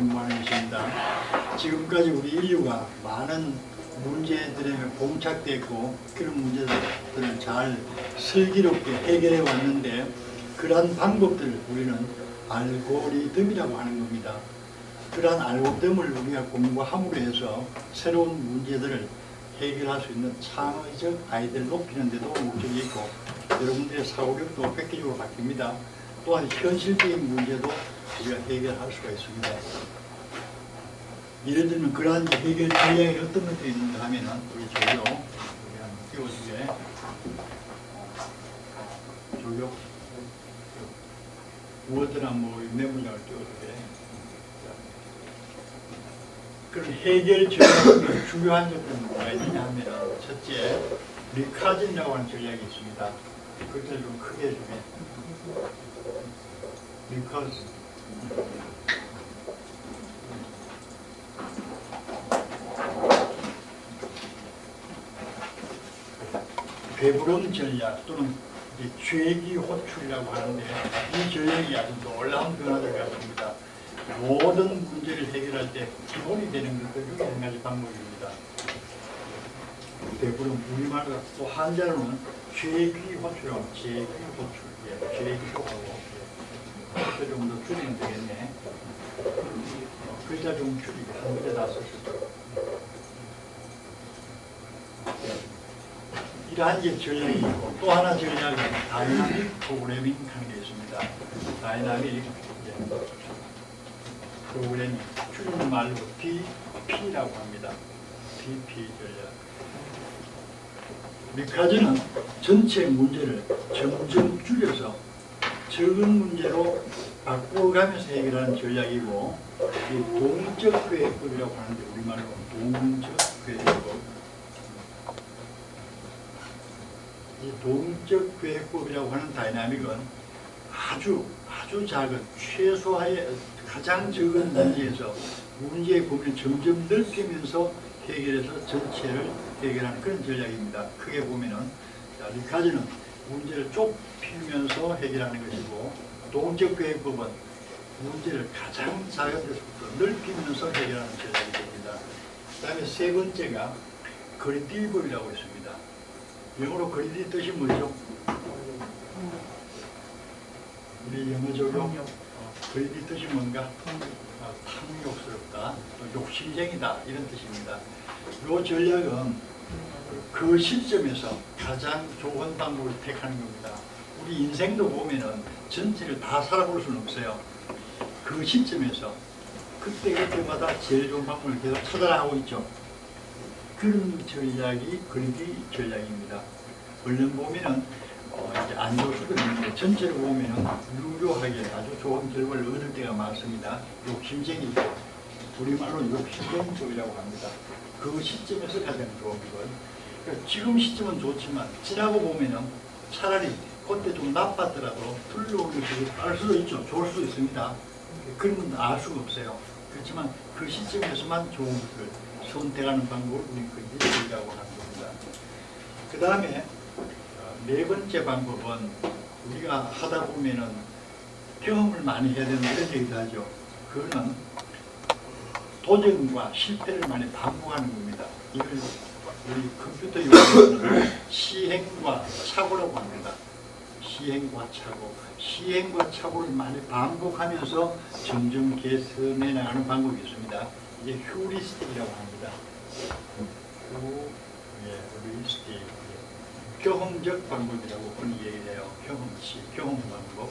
공부하는 것입니다. 지금까지 우리 인류가 많은 문제들에 봉착됐고 그런 문제들을 잘 슬기롭게 해결해 왔는데 그러한 방법들을 우리는 알고리즘이라고 하는 겁니다. 그러한 알고리즘을 우리가 공부함으로 해서 새로운 문제들을 해결할 수 있는 창의적 아이디어를 높이는 데도 목적이 있고 여러분들의 사고력도 획기적으로 바뀝니다. 또한 현실적인 문제도 우리가 해결할 수가 있습니다. 예를 들면 그러한 해결 전략이 어떤 것들이 있는가 하면은 우리 조교 우리 한번 띄워주게 조교 워드나 뭐 메모장을 띄워주게. 그런 해결 전략의 중요한 점은 뭐가 있느냐 하면은 첫째 리카진이라고 하는 전략이 있습니다. 그것을 좀 크게 해주게. 리카진. 배부름 전략 또는 죄기 호출이라고 하는데 이 전략이 아주 놀라운 변화를 가집니다. 모든 문제를 해결할 때 기본이 되는 것들 중에 한 가지 방법입니다. 배부름 우리말로 또 한자로는 죄기 호출하고 죄기 호출, 죄기도 하고 호출 좀 더 줄이면 되겠네. 글자 좀 줄이게 한 글자 다 썼을 이러한 전략이 있고 또 하나 전략은 다이나믹 프로그래밍 하는 게 있습니다. 다이나믹 프로그래밍 줄임말로 DP라고 합니다. DP 전략. 리카즈는 전체 문제를 점점 줄여서 적은 문제로 바꿔가면서 해결하는 전략이고 이 동적 계획법이라고 하는데 우리말로 동적 계획법. 이 동적 계획법이라고 하는 다이나믹은 아주 작은 최소화의 가장 적은 문제에서 문제의 범위를 점점 넓히면서 해결해서 전체를 해결하는 그런 전략입니다. 크게 보면은 리카즈는 문제를 좁히면서 해결하는 것이고 동적 계획법은 문제를 가장 작은 데서부터 넓히면서 해결하는 전략이 됩니다. 그 다음에 세 번째가 그리디법이라고 있습니다. 영어로 그리디 뜻이 뭐죠? 우리 영어 적용 그리디 뜻이 뭔가? 탐욕스럽다, 욕심쟁이다 이런 뜻입니다. 이 전략은 그 시점에서 가장 좋은 방법을 택하는 겁니다. 우리 인생도 보면은 전체를 다 살아볼 수는 없어요. 그 시점에서 그때마다 제일 좋은 방법을 계속 찾아나가고 있죠. 그런 전략이 그리디 전략입니다. 얼른 보면은 이제 안 좋을 수도 있는데 전체를 보면은 유효하게 아주 좋은 결과를 얻을 때가 많습니다. 욕심쟁이죠. 우리말로 욕심쟁이법이라고 합니다. 그 시점에서 가장 좋은 것. 그러니까 지금 시점은 좋지만 지나고 보면은 차라리 그때 좀 나빴더라도 둘러오는 것이 알 수도 있죠. 좋을 수도 있습니다. 그런 건 알 수가 없어요. 그렇지만 그 시점에서만 좋은 것을 선택하는 방법을 우리는 그리디라고 하는 겁니다. 그 다음에 네 번째 방법은 우리가 하다 보면은 경험을 많이 해야 되는 그런 얘기도 하죠. 그거는 도전과 실패를 많이 반복하는 겁니다. 이걸 우리 컴퓨터 용어로는 시행과 착오라고 합니다. 시행과 착오. 시행과 착오를 많이 반복하면서 점점 개선해 나가는 방법이 있습니다. 이게 휴리스틱이라고 합니다. 휴리스틱. 경험적 방법이라고 흔히 얘기해요. 경험치, 경험 방법.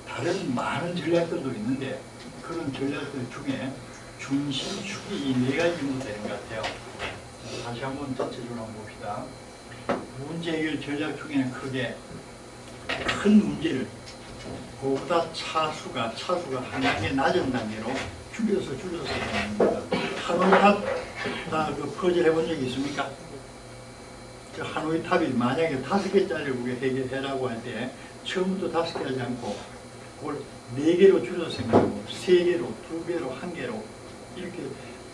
다른 많은 전략들도 있는데 그런 전략들 중에 중심축이 이 네 가지 정도 되는 것 같아요. 다시 한번 전체적으로 한번 봅시다. 문제 해결 전략 중에는 크게 큰 문제를 그보다 차수가 한 단계 낮은 단계로 줄여서 합니다. 하노이 탑 그 퍼즐 해본 적이 있습니까? 그 하노이 탑이 만약에 5개짜리를 우리가 해결하라고 할 때 처음부터 5개 하지 않고 그걸 4개로 줄여서 생각하고 3개로, 2개로, 1개로 이렇게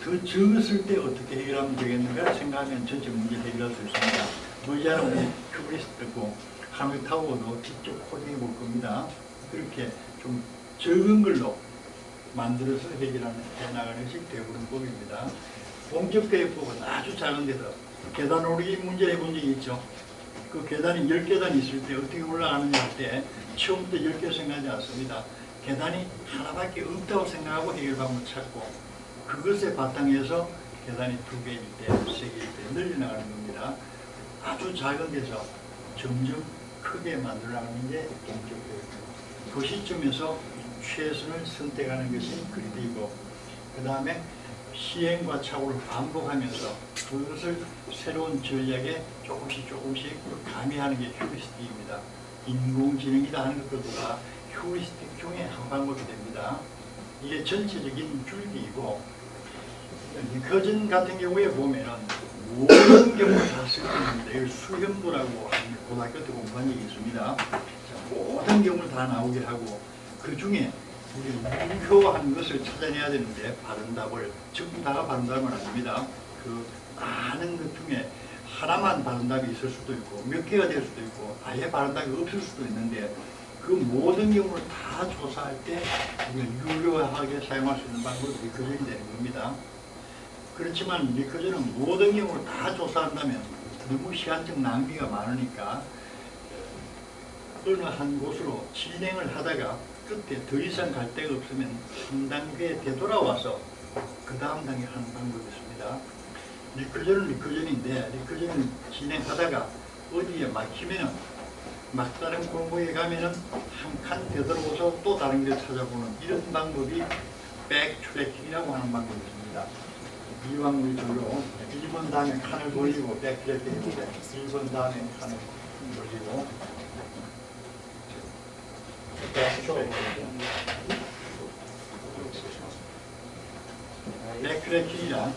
더 적었을 때 어떻게 해결하면 되겠는가 생각하면 전체 문제를 해결할 수 있습니다. 머지않으면 큐브리스트고 하노이 타워도 직접 코딩해 볼 겁니다. 그렇게 좀 적은 걸로 만들어서 해나가는 것이 대구론법입니다. 공적대역법은 아주 작은 데서 계단 오르기 문제 해본 적이 있죠. 그 계단이 10계단 있을 때 어떻게 올라가느냐 할 때 처음부터 10개 생각하지 않습니다. 계단이 하나밖에 없다고 생각하고 해결 방법을 찾고 그것에 바탕에서 계단이 2개일 때, 3개일 때 늘려나가는 겁니다. 아주 작은 데서 점점 크게 만들어나가는 게 공적대역법. 그 시점에서 최선을 선택하는 것이 그리드이고 그 다음에 시행과 착오를 반복하면서 그것을 새로운 전략에 조금씩 가미하는 게 휴리스틱입니다. 인공지능이다 하는 것들보다 휴리스틱 중에 한 방법이 됩니다. 이게 전체적인 줄기이고 니커전 같은 경우에 보면은 모든 경우를 다 쓸겁니다. 이걸 수현부라고 고등학교 때 공부한 적이 있습니다. 모든 경우를 다 나오게 하고 그 중에 우리 유효한 것을 찾아내야 되는데 바른 답을 전부 다가 바른 답은 아닙니다. 그 많은 것 중에 하나만 바른 답이 있을 수도 있고 몇 개가 될 수도 있고 아예 바른 답이 없을 수도 있는데 그 모든 경우를 다 조사할 때 우리가 유효하게 사용할 수 있는 방법이 리커전이 되는 겁니다. 그렇지만 리커전은 모든 경우를 다 조사한다면 너무 시간적 낭비가 많으니까 어느 한 곳으로 진행을 하다가 끝에 더 이상 갈 데가 없으면 한 단계 되돌아와서 그 다음 단계 하는 방법이 있습니다. 리커전은 리커전인데 리커전을 진행하다가 어디에 막히면은 막다른 골목에 가면은 한 칸 되돌아와서 또 다른 길 찾아보는 이런 방법이 백트래킹이라고 하는 방법이 있습니다. 이왕물 적용 1번 다음에 칸을 돌리고 백트래킹 해보세요. 1번 다음에 칸을 돌리고 백트래킹이란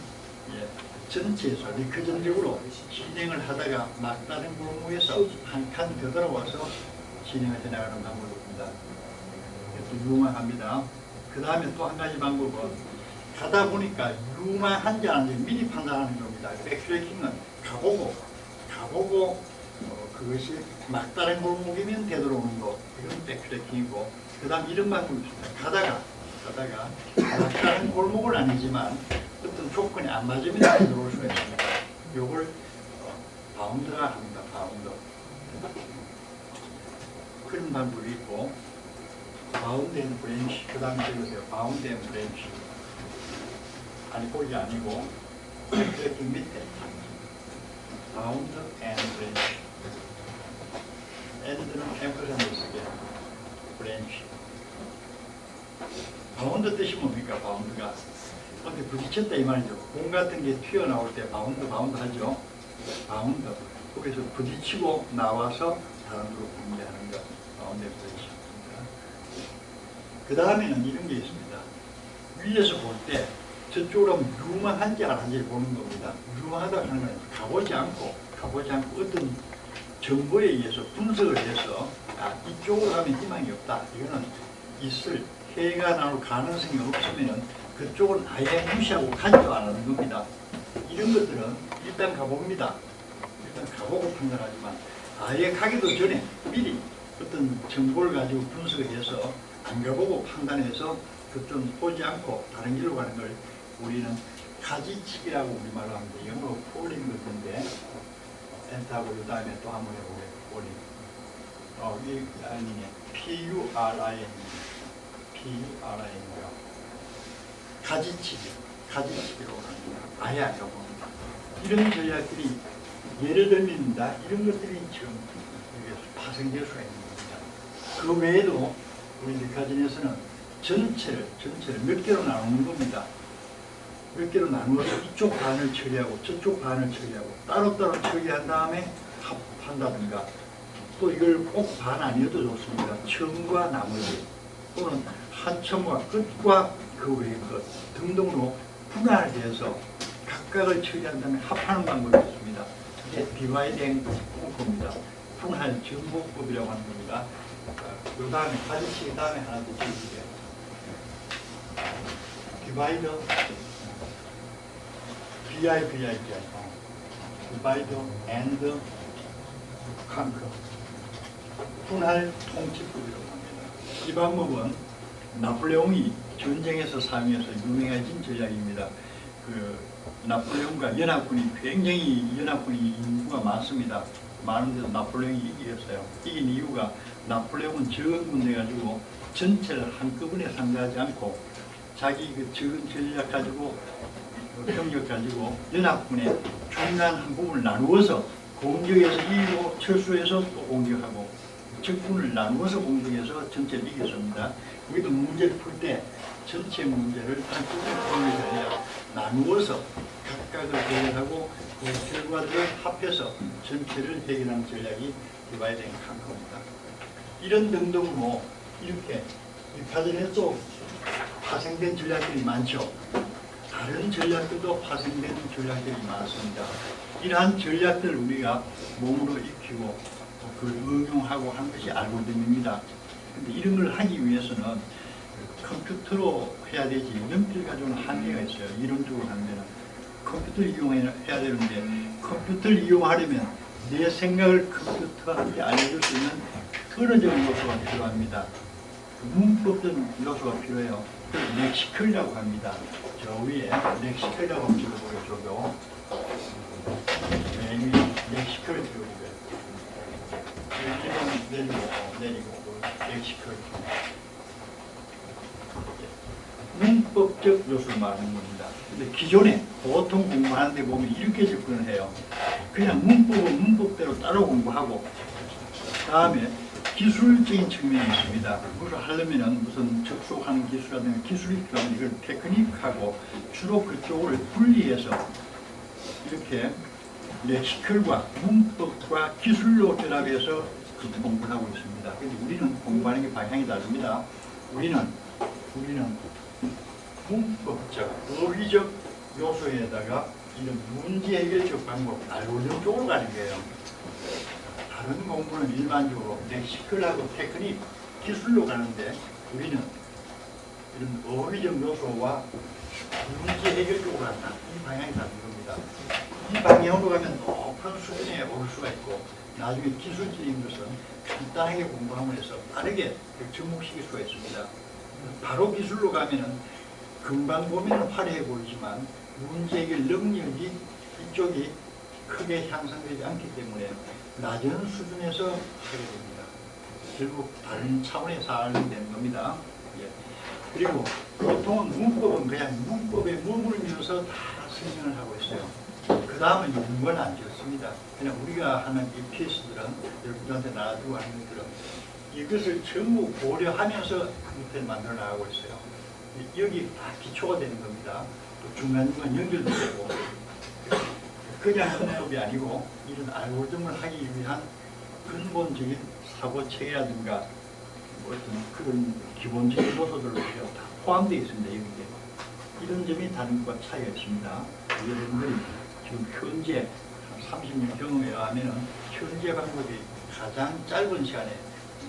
전체에서 리커전적으로 진행을 하다가 막다른 골목에서 한 칸 되돌아와서 진행을 해나가는 방법입니다. 이것도 유망합니다. 그 다음에 또 한 가지 방법은 가다 보니까 유망한지 아닌지 미리 판단하는 겁니다. 백트래킹은 가보고 그것이 막다른 골목이면 되돌아오는 거 이건 백트래킹이고 그 다음 이런 방법이 있습니다. 가다가 막다른 골목은 아니지만 어떤 조건이 안 맞으면 되돌아올 수가 있습니다. 요걸 바운드가 합니다. 바운드 그런 방법이 있고 바운드 앤 브랜치 그 다음에 적으세요. 바운드 앤 브랜치 아니 거기 아니고 백트래킹 밑에 바운드 앤 브랜치 엔드는 앰플선을 쓰게 브랜치 바운드 뜻이 뭡니까? 바운드가 어디 부딪혔다 이 말이죠. 공 같은 게 튀어나올 때 바운드 하죠. 바운드 거기서 부딪히고 나와서 다른 데로 분리하는 것 바운드 브랜치입니다. 그 다음에는 이런 게 있습니다. 위에서 볼 때 저쪽으로 유망한지 안 한지 보는 겁니다. 유망하다고 하는 건 가보지 않고 어떤 정보에 의해서 분석을 해서 이쪽으로 가면 희망이 없다. 이거는 있을 해가 나올 가능성이 없으면 그쪽은 아예 무시하고 가지도 안 하는 겁니다. 이런 것들은 일단 가봅니다. 일단 가보고 판단하지만 아예 가기도 전에 미리 어떤 정보를 가지고 분석을 해서 안 가보고 판단해서 그쪽은 보지 않고 다른 길로 가는 걸 우리는 가지치기라고 우리말로 합니다. 영어로 폴링 것인데 엔터하고 그 다음에 또 한번 해보게 폴링 이 아니네 P-U-R-I-N P-U-R-I-N가 가지치기로 합니다. 아예 안 가봅니다. 이런 전략들이 예를 들면입니다. 이런 것들이 지금 여기에서 파생될 수가 있는 겁니다. 그 외에도 우리 리커전에서는 전체를 몇 개로 나누는 겁니다. 몇 개로 나누어서 이쪽 반을 처리하고 저쪽 반을 처리하고 따로따로 처리한 다음에 합한다든가 또 이걸 꼭 반 아니어도 좋습니다. 처음과 나머지 또는 하첨과 끝과 그 외의 것 등등으로 분할을 해서 각각을 처리한 다음에 합하는 방법이 있습니다. 디바이드 앤 컨커입니다. 분할 정보법이라고 하는 겁니다. 그 다음에 가지치기 다음에 하나 더 적으세요. 디바이드 디바이드 앤드 컨커 분할 통치법이라고 합니다. 이 방법은 나폴레옹이 전쟁에서 사용해서 유명해진 전략입니다. 그 나폴레옹과 연합군이 굉장히 연합군이 인구가 많습니다. 많은데도 나폴레옹이 이겼어요. 이긴 이유가 나폴레옹은 적은 군대 가지고 전체를 한꺼번에 상대하지 않고 자기 그 적은 전략 가지고 병력 가지고 연합군의 중요한 한 부분을 나누어서 공격해서 이기고 철수해서 또 공격하고 적군을 나누어서 공격해서 전체를 이겼습니다. 우리도 문제를 풀 때 전체 문제를 한꺼번에 풀는 게 아니라 나누어서 각각을 해결하고 그 결과들을 합해서 전체를 해결하는 전략이 디바이드 앤 컨커입니다. 이런 등등으로 이렇게 비파전에도 파생된 전략들이 많죠. 다른 전략들도 파생된 전략들이 많습니다. 이러한 전략들을 우리가 몸으로 익히고 그걸 응용하고 하는 것이 알고리즘입니다. 근데 이런 걸 하기 위해서는 컴퓨터로 해야 되지 연필 가지고는 한계가 있어요. 이론적으로 하면 컴퓨터를 이용해야 되는데 컴퓨터를 이용하려면 내 생각을 컴퓨터한테 알려줄 수 있는 언어적인 요소가 필요합니다. 문법적인 요소가 필요해요. 그걸 렉시컬이라고 합니다. 저 위에 렉시컬이라고 한번 적어보겠죠. 렉시컬을 적어보고요. 내리고 렉시컬. 문법적 요소를 말하는 겁니다. 근데 기존에 보통 공부하는 데 보면 이렇게 접근을 해요. 그냥 문법은 문법대로 따로 공부하고 다음에 기술적인 측면이 있습니다. 그걸 하려면 무슨 접속하는 기술이라든가 기술이 필요하면 이걸 테크닉하고 주로 그쪽을 분리해서 이렇게 렉시컬과 문법과 기술로 결합해서 그렇게 공부를 하고 있습니다. 근데 우리는 공부하는 게 방향이 다릅니다. 우리는 문법적, 어휘적 요소에다가 이런 문제 해결적 방법, 알고리즘 쪽으로 가는 거예요. 다른 공부는 일반적으로 렉시컬하고 테크닉, 기술로 가는데 우리는 이런 어휘적 요소와 문제 해결 쪽으로 간다. 이 방향이 다른 겁니다. 이 방향으로 가면 높은 수준에 오를 수가 있고 나중에 기술적인 것은 간단하게 공부함을 해서 빠르게 접목시킬 수가 있습니다. 바로 기술로 가면은 금방 보면 화려해 보이지만 문제 해결 능력이 이쪽이 크게 향상되지 않기 때문에 낮은 수준에서 하게 됩니다. 결국 다른 차원에서 하게 되는 겁니다. 예. 그리고 보통은 문법은 그냥 문법에 머물면서 다 설명을 하고 있어요. 그 다음은 연구는 안 지었습니다. 그냥 우리가 하는 이 피스들은 여러분들한테 나눠주고 하는 것들은 이것을 전부 고려하면서 형태를 만들어 나가고 있어요. 여기 다 기초가 되는 겁니다. 또 중간중간 연결도 되고 그냥 문법이 아니고 이런 알고리즘을 하기 위한 근본적인 사고체계라든가 뭐 어떤 그런 기본적인 요소들로 다 포함되어 있습니다. 여기에. 이런 점이 다른 것과 차이가 있습니다. 여러분들이 지금 현재 30년 경험에 의하면 현재 방법이 가장 짧은 시간에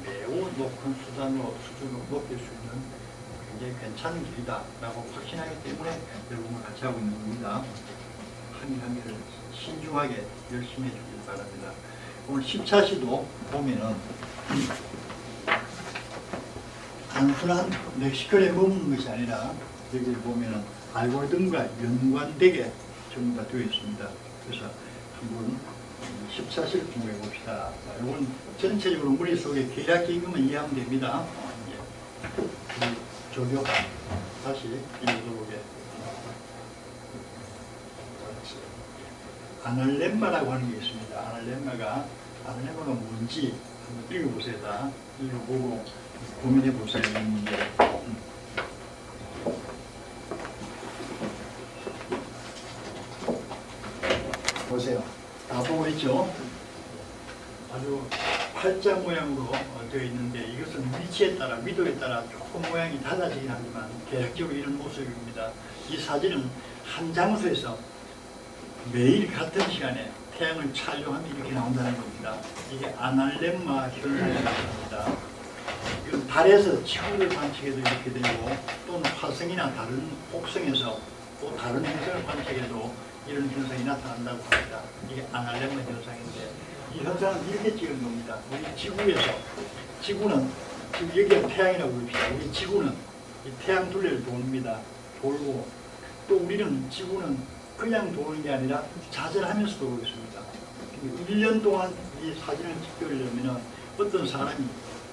매우 높은 수준으로 높일 수 있는 굉장히 괜찮은 길이다라고 확신하기 때문에 여러분과 같이 하고 있는 겁니다. 한 개를 신중하게 열심히 해주길 바랍니다. 오늘 10차시도 보면은 단순한 렉시컬에 머무는 것이 아니라 여기 보면은 알고리즘과 연관되게 전부 다 되어 있습니다. 그래서 한번 10차시를 공부해 봅시다. 이건 전체적으로 머릿속에 계략적인 것만 이해하면 됩니다. 조교 다시 읽어보게. 아날렘마라고 하는 게 있습니다. 아날렘마가 뭔지 한번 읽어보세요. 다 읽어보고 고민해 보세요. 이 문제. 보세요. 다 보고 있죠? 아주 팔자 모양으로 되어 있는데 이것은 위치에 따라, 위도에 따라 조금 모양이 달라지긴 하지만 대략적으로 이런 모습입니다. 이 사진은 한 장소에서 매일 같은 시간에 태양을 촬영하면 이렇게 나온다는 겁니다. 이게 아날렘마 현상이라고 합니다. 이건 달에서 지구를 관측해도 이렇게 되고 또는 화성이나 다른 혹성에서 또 다른 행성을 관측해도 이런 현상이 나타난다고 합니다. 이게 아날렘마 현상인데 이 현상은 이렇게 찍은 겁니다. 우리 지구에서 지구는 지금 여기가 태양이라고 그럽시다. 우리 지구는 이 태양 둘레를 돕니다. 돌고 또 우리는 지구는 그냥 도는 게 아니라 자전하면서 돌고 있습니다. 1년 동안 이 사진을 찍으려면 어떤 사람이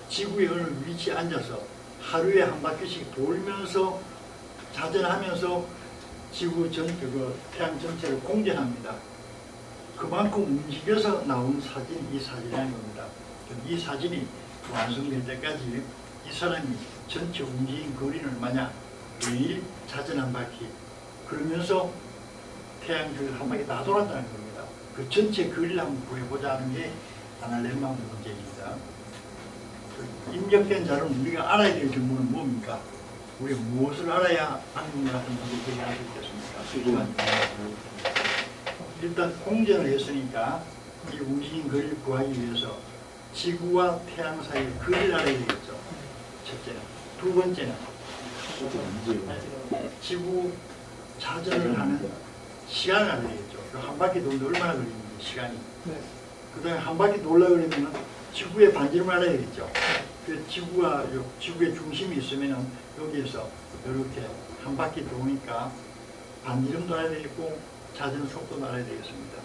지구의 어느 위치에 앉아서 하루에 한 바퀴씩 돌면서 자전하면서 지구 태양 전체를 공전합니다. 그만큼 움직여서 나온 사진이 이 사진이라는 겁니다. 이 사진이 완성될 때까지 이 사람이 전체 움직인 거리를 만약 매일 자전 한 바퀴 그러면서 태양주를 한 바퀴 다 돌았다는 겁니다. 그 전체 거리를 한번 구해보자 하는 게 아날레마 문제입니다. 입력된 자료는 우리가 알아야 될 정보는 뭡니까? 우리가 무엇을 알아야 한국말 같은 문제 해결할 수 있겠습니까? 일단 공전을 했으니까 이 움직인 거리를 구하기 위해서 지구와 태양 사이의 거리를 알아야 되겠죠. 첫째는. 두 번째는 지구 자전을 하는 시간을 알아야 되겠죠. 한 바퀴 돌는데 얼마나 걸리는지 시간이. 그 다음에 한 바퀴 돌려 그러면 지구의 반지름을 알아야 되겠죠. 그 지구의 중심이 있으면 여기에서 이렇게 한 바퀴 도니까 반지름도 알아야 되겠고 자전 속도도 알아야 되겠습니다.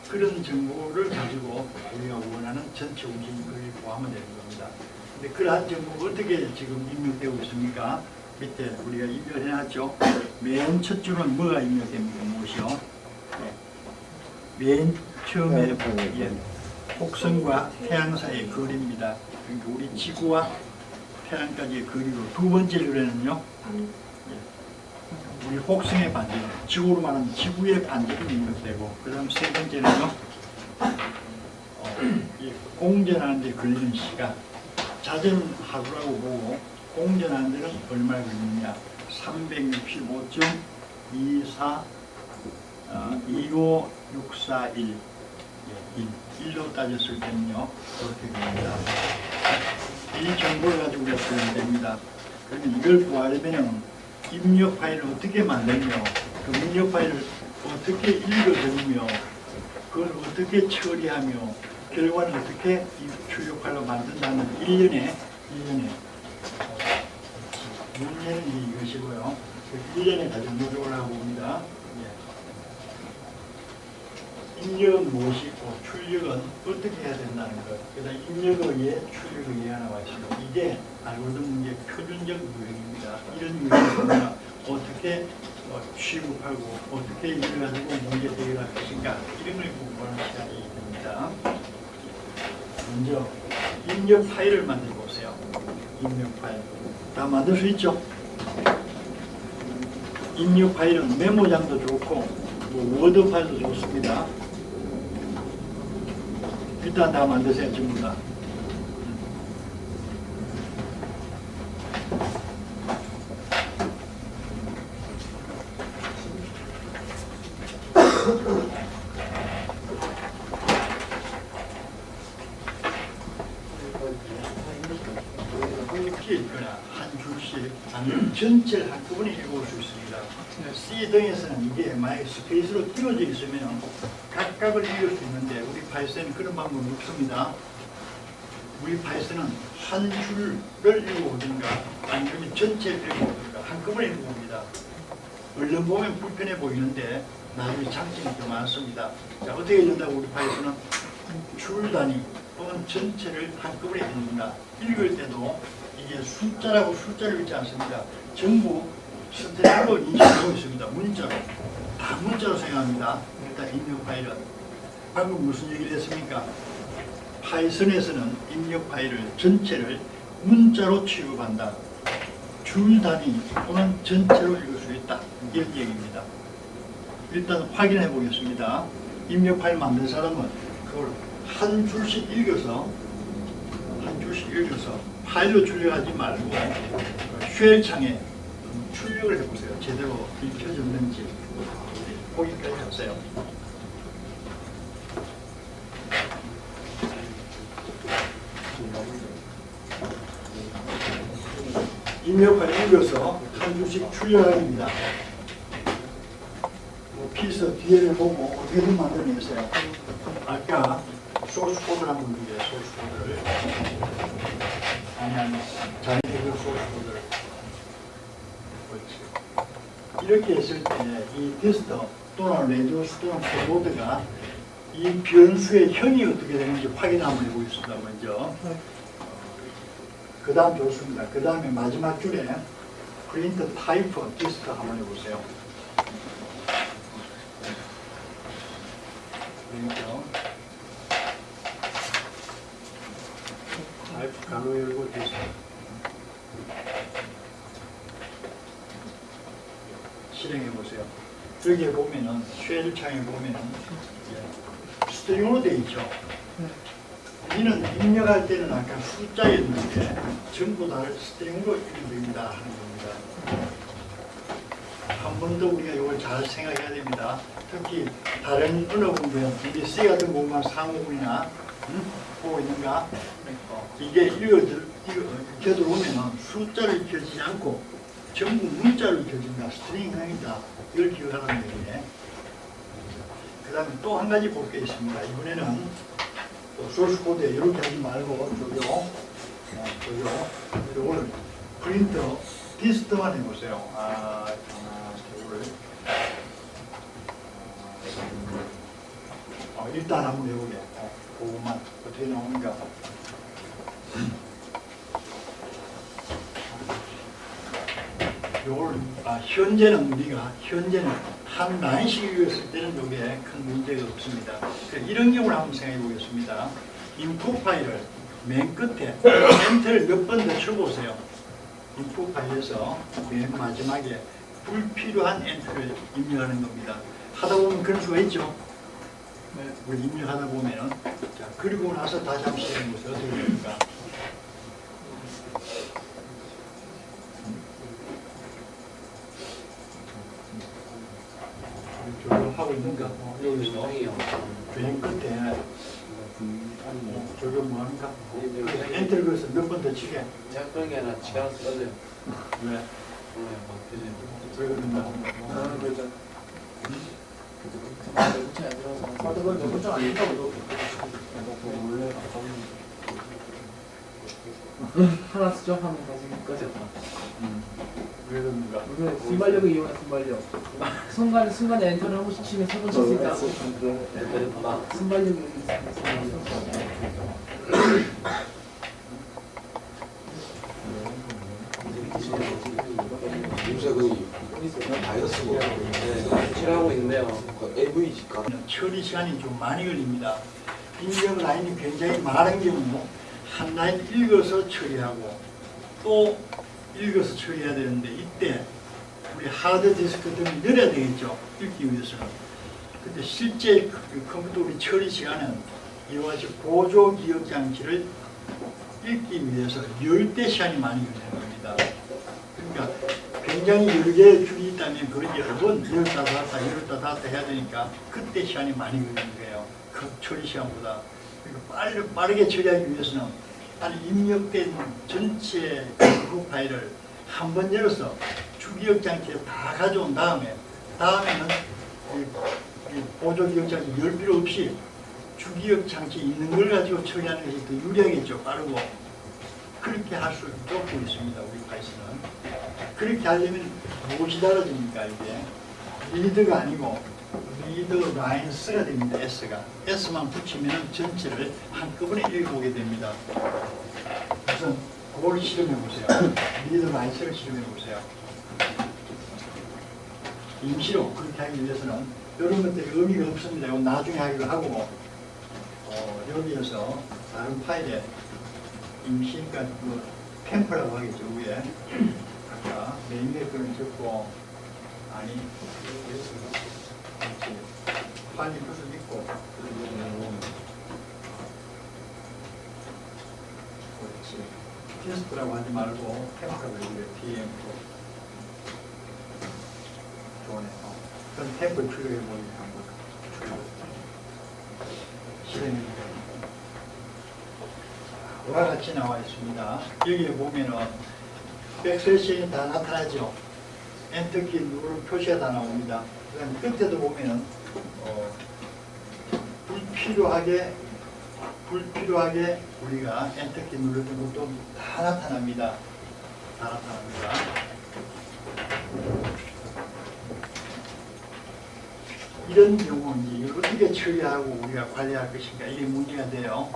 그런 정보를 가지고 우리가 원하는 전체 움직임 거리를 구하면 되는 겁니다. 근데 그러한 정보가 어떻게 지금 입력되고 있습니까? 밑에 우리가 입력을 해놨죠. 맨 첫 줄은 뭐가 입력됩니까? 무엇이요? 맨 처음에 곡선과 태양 사이의 거리입니다. 그러니까 우리 지구와 태양까지의 거리로 두 번째 줄에는요. 우리 곡선의 반지름, 지구로 말하면 지구의 반지름이 입력되고 그 다음 세 번째는요. 공전하는 데 걸리는 시간. 자전 하루라고 보고 공전하는 데는 얼마나 걸리느냐. 365.24 1로 따졌을 때는요. 그렇게 됩니다. 이 정보를 가지고 우리가 풀면 됩니다. 그러면 이걸 구하려면 입력 파일을 어떻게 만들며 그 입력 파일을 어떻게 읽어드리며 그걸 어떻게 처리하며 결과는 어떻게 출력 파일로 만든다는 1년에 문제는 이것이고요. 1년에 가장 노력을 하고 봅니다. 입력은 무엇이고 출력은 어떻게 해야 된다는 것. 그다음 입력의 예, 출력의 예가 나와 있습니다. 이게 알고리즘 문제의 표준적 유형입니다. 이런 유형을 어떻게 취급하고 어떻게 이걸 가지고 문제 해결할 것인가 이런 걸 공부하는 시간이 됩니다. 먼저 입력 파일을 만들어 보세요. 입력 파일 다 만들 수 있죠? 입력 파일은 메모장도 좋고 워드 파일도 좋습니다. 일단 다 만드세요. 전부 다. 함께 있거나 한 줄씩 아니면 전체를 한꺼번에 읽어볼 수 있습니다. C 등에서는 이게 만약에 스페이스로 띄워져 있으면 각각을 읽을 수 있는데 우리 파이썬은 그런 방법은 없습니다. 우리 파이썬은 한 줄을 읽어보든가 아니면 전체를 읽어보든가 한꺼번에 읽어봅니다. 얼른 보면 불편해 보이는데 나중에 장점이 더 많습니다. 자, 어떻게 읽는다고 우리 파이썬은 줄 단위 또는 전체를 한꺼번에 읽는다. 읽을 때도 이게 숫자라고 숫자를 읽지 않습니다. 전부 스트링으로 인식하고 있습니다. 문자로. 다 문자로 생각합니다. 일단 입력 파일은. 방금 무슨 얘기를 했습니까? 파이썬에서는 입력 파일을 전체를 문자로 취급한다. 줄 단위 또는 전체로 읽을 수 있다. 이런 얘기입니다. 일단 확인해 보겠습니다. 입력 파일 만든 사람은 그걸 한 줄씩 읽어서 파일로 출력하지 말고 쉘 창에 출력을 해보세요. 제대로 읽혀졌는지 거기까지 하세요. 입력 파일 읽어서 한 줄씩 출력합니다. 피서 뒤에를 보고 어떻게든 만들어내세요. 아까 소스 코드를 한번 누르세요. 소스 코드를. 아니 자기들 소스 코드를. 이렇게 했을 때 이 테스터 또는 레디오스 또는 키보드가 이 변수의 형이 어떻게 되는지 확인 한번 해보겠습니다. 먼저 그 다음 좋습니다. 그 다음에 마지막 줄에 프린트 타이프 테스트 한번 해보세요. 프린트 타이프 가로 열고 테스트. 실행해 보세요. 여기에 보면은 쉘 창에 보면은 스트링으로 되어 있죠. 우리는 입력할 때는 아까 숫자였는데 전부 다 스트링으로 입력됩니다 하는 겁니다. 한 번 더 우리가 이걸 잘 생각해야 됩니다. 특히 다른 언어 공부는 우리 C 같은 공부만 상호군이나 보고 있는가? 이게 읽어들어오면은 숫자를 켜지 않고 전부 문자를 켜진다. 스트링형이다. 이걸 기억하라는 얘기네. 그 다음에 또 한 가지 볼 게 있습니다. 이번에는 소스 코드에 이렇게 하지 말고 저기요. 이걸 프린터 디스트만 해보세요. 저거를 일단 한번 해보게. 그것만 어떻게 나오는가. 요걸 현재는 한 라인씩 읽었을 때는 이게 큰 문제가 없습니다. 이런 경우를 한번 생각해 보겠습니다. 인풋 파일을 맨 끝에 엔터를 몇 번 더 쳐보세요. 인풋 파일에서 맨 마지막에 불필요한 엔터를 입력하는 겁니다. 하다 보면 그런 수가 있죠. 우리 입력하다 보면은 자 그리고 나서 다시 한번 시작해 보세요. 어떻게 됩니까? 하고 있는가? 여기서 맨 끝에 저거 뭐 하는가? 엔터를 그래서 몇 번 더 치게. 제가 그런 게 아니라 시간 써요. 왜? 왜 그런가? 하나 쓰죠? 하면 다시 왜 그런가? 순발력을 이용한 순발력. 순간에 엔터를 한 번씩 치면 세 번 칠 수 있다. 순발력이 요새 그 바이러스고 칠하고 있네요. AVG가 처리 시간이 좀 많이 걸립니다. 입력 라인이 굉장히 많은 경우 한 라인 읽어서 처리하고 또 읽어서 처리해야 되는데 이때 우리 하드 디스크 등이 늘어야 되겠죠. 읽기 위해서는. 근데 실제 컴퓨터 우리 처리 시간은 이와 같이 보조 기억 장치를 읽기 위해서 열대 시간이 많이 걸리는 겁니다. 그러니까 굉장히 여러 개의 줄이 있다면 그걸 여러 번 열다 닫았다 해야 되니까 그때 시간이 많이 걸리는 거예요. 그 처리 시간보다. 그러니까 빠르게 처리하기 위해서는 입력된 전체 그 파일을 한 번 열어서 주기억 장치에 다 가져온 다음에는 이 보조 기억 장치 열 필요 없이 주기억 장치에 있는 걸 가지고 처리하는 것이 더 유리하겠죠. 빠르고. 그렇게 할 수 있도록 되어 있습니다. 우리 파이스는. 그렇게 하려면 무엇이 달라집니까? 이게 리드가 아니고 리드 라인스가 됩니다. S가. S만 붙이면 전체를 한꺼번에 읽어보게 됩니다. 우선 그걸 실험해 보세요. 리드 라인스를 실험해 보세요. 임시로 그렇게 하기 위해서는 이런 것들이 의미가 없습니다. 이건 나중에 하기로 하고 여기에서 다른 파일에 임시니까 그 템플라고 하겠죠. 위에 아까 메인에 거는 적고 아니 파일이 무슨 있고 그렇지. 테스트라고 하지 말고 템플라고 해요. TM 좋네. 그럼 템플 출력해 보니까 한번 실행해볼게요. 와 같이 나와 있습니다. 여기에 보면은 백슬래시가 다 나타나죠. 엔터키 누르는 표시가 다 나옵니다. 그 다음에 끝에도 보면은 불필요하게 우리가 엔터키 누르는 것도 다 나타납니다. 다 나타납니다. 이런 경우 이제 이걸 어떻게 처리하고 우리가 관리할 것인가 이게 문제가 돼요.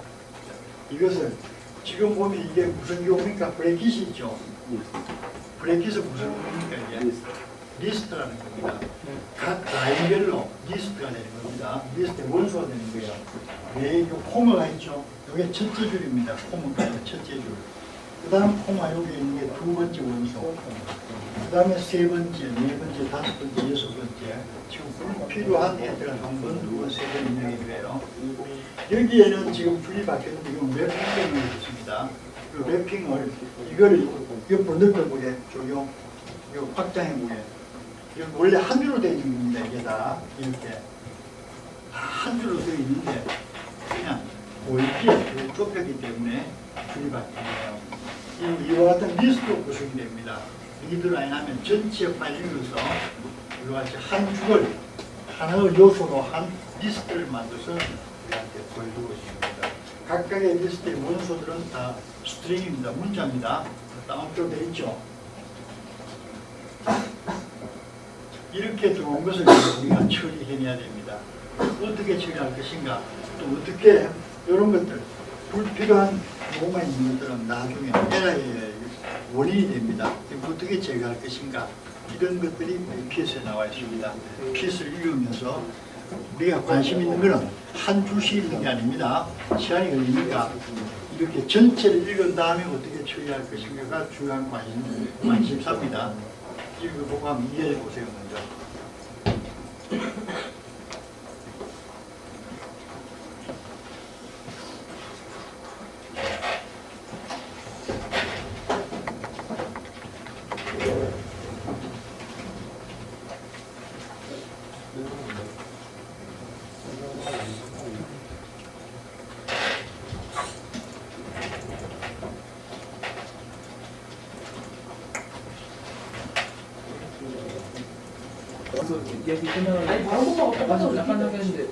이것을 지금 보면 이게 무슨 경우입니까? 브레킷이 있죠. 브레킷은 무슨 경우입니까? 이게 리스트라는 겁니다. 각 라인별로 리스트가 되는 겁니다. 리스트의 원소가 되는 거예요. 네, 이 코마가 있죠. 이게 첫째 줄입니다. 코마가 첫째 줄. 그 다음 코마 여기 있는 게 두 번째 원소. 그 다음에 세 번째, 네 번째, 다섯 번째, 여섯 번째. 지금 필요한 애들은 한 번, 두 번, 세 번 입력해 줘요. 여기에는 지금 줄이 바뀌었는데 이건 랩핑을 했습니다. 그 랩핑을 이걸 번들 거고에 적용, 이거 확장해 보게. 이거 원래 한 줄로 되어 있는 겁니다. 이게 다 이렇게 한 줄로 되어 있는데 그냥 보이기에 좁혔기 때문에 줄이 바뀌네요. 이와 같은 리스트로 구성이 됩니다. 리드라인 하면 전체 파일로서 이와 같이 한 줄을 하나의 요소로 한 리스트를 만들어서 우리한테 보여주고 있습니다. 각각의 리스트의 원소들은 다 스트링입니다. 문자입니다. 다운표 되어 있죠. 이렇게 들어온 것을 우리가 처리해내야 됩니다. 어떻게 처리할 것인가, 또 어떻게 이런 것들 불필요한 뭐가 있는 것들은 나중에 에러의 원인이 됩니다. 어떻게 제거할 것인가, 이런 것들이 PS에 나와 있습니다. PS를 읽으면서 우리가 관심 있는 것은 한 줄씩 읽는 게 아닙니다. 시간이 걸리니까 이렇게 전체를 읽은 다음에 어떻게 처리할 것인가가 중요한 관심사입니다. 읽어보고 한번 이해해 보세요. 먼저. 얘기 끝나고 아니 바로 보고 약간 하겠는데